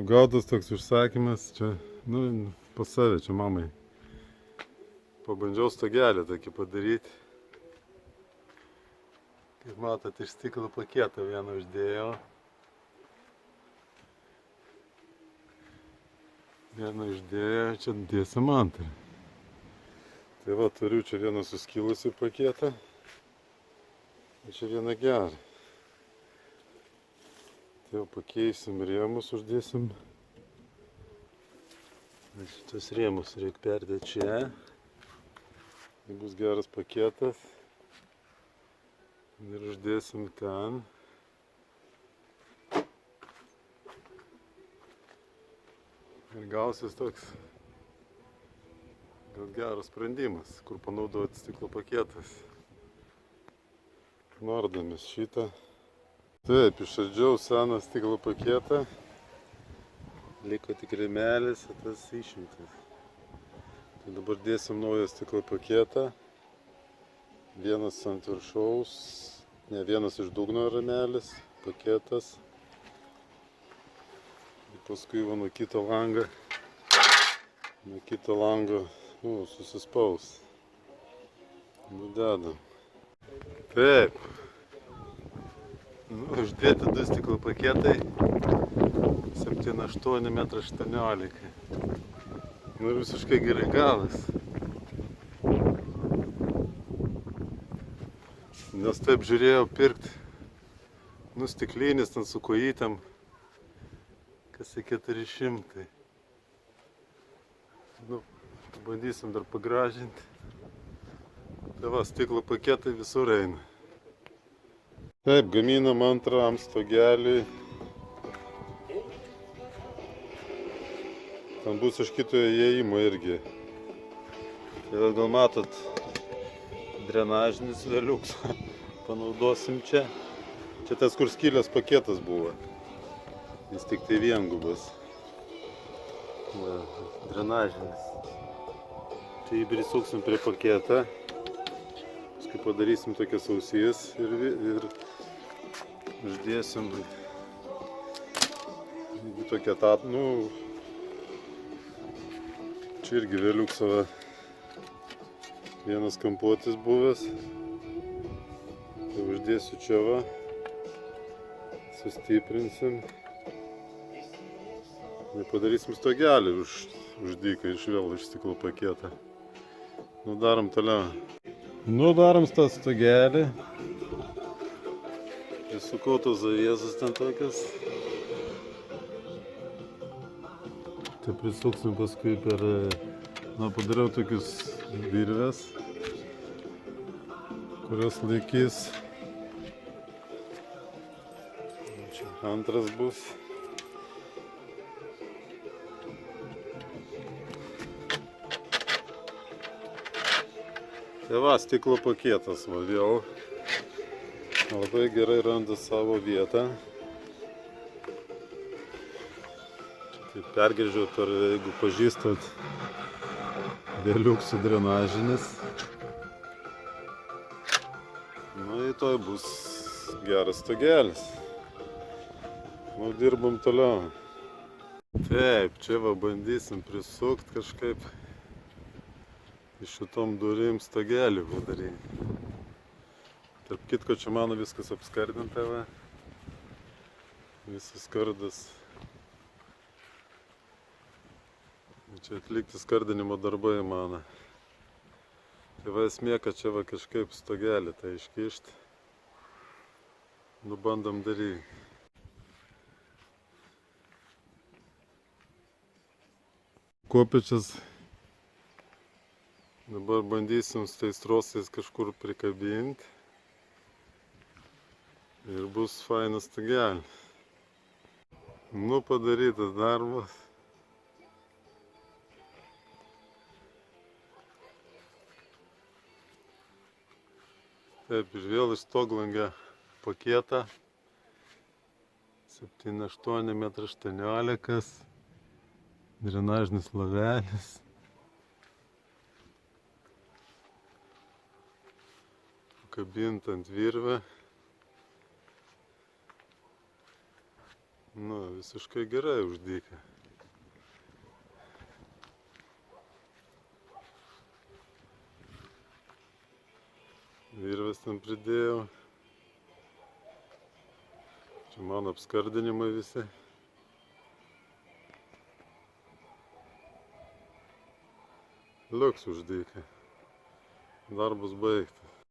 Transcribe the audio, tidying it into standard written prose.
Gautas toks užsakymas, čia, pas save, čia mamai. Pabandžiau stogelį tokį padaryti. Kaip matot, iš stiklo paketą vieną uždėjau. Vieną uždėjau, čia dėsim antrą. Tai va, turiu čia vieną suskilusi paketą. Ir čia vieną gerą. Tai jau pakeisim rėmus, uždėsim. Šitas rėmus reikia perdėti čia. Tai bus geras paketas. Ir uždėsim ten. Ir gausis toks gal geras sprendimas, kur panaudoti stiklo paketas. Nordamis šitą. Taip, išardžiau seną stiklo paketą. Liko tik rėmelis, o tas išimtas. Tai dabar dėsim naują stiklo paketą. Vienas ant viršaus, vienas iš dugno rėmelis, paketas. Ir paskui va nuo kito lango susispaus. Dedam. Taip. Uždėti du stiklo paketai. 7,8 m18 m. Visiškai gerai gavas. Nes taip žiūrėjau pirkti. Stiklinis ten su kojytėm. Kas į 400. Bandysim dar pagražinti. Tai va, stiklo paketai visur eina. Taip, gaminam antram stogelį. Ten bus iš kito įėjimo irgi. Tai gal matot, drenažinis veliuks. Panaudosim čia. Čia tas, kur skylės paketas buvo. Jis tik tai viengubas. Drenažinis. Čia jį prisuksim prie paketą. Paskui padarysim tokias ausijas ir uždėsim tokią čia irgi veliuksavo vienas kampuotis buvęs. Tai uždėsiu čia va. Sustiprinsim. Ir padarysim stogelį uždyką vėl iš stiklo paketą. Darom toliau. Darom tą stogelį. Prisukau tos zaviesus ten tokias. Tai prisuksim paskui padariau tokius virves, kurios laikys. Čia antras bus. Tai va, stiklo paketas vėl. Labai gerai randa savo vietą. Taip pergrįžiau jeigu pažįstat, veliuksų drenažinis. Toj bus geras stogelis. Dirbam toliau. Taip, čia va bandysim prisukti kažkaip. Iš šitom durim stogelį padaryti. Tarp kitko, čia mano viskas apskardinta. Visas skardas. Čia atlikti skardinimo darbai mano. Tai va esmė, kad čia va kažkaip stogelį tai iškišti. Bandom daryti. Kopėčias. Dabar bandysim su tais trosais kažkur prikabinti. Ir bus fainas stogelis. Padarytas darbas. Taip, ir vėl iš stoglangio paketą. 7,8 m18 m. Drenažinis lovelis. Kabint ant virvę. Nu, visiškai gerai uždyka. Virves ten pridėjau. Čia mano apskardinimai visi. Liuks uždyka. Darbas baigtas.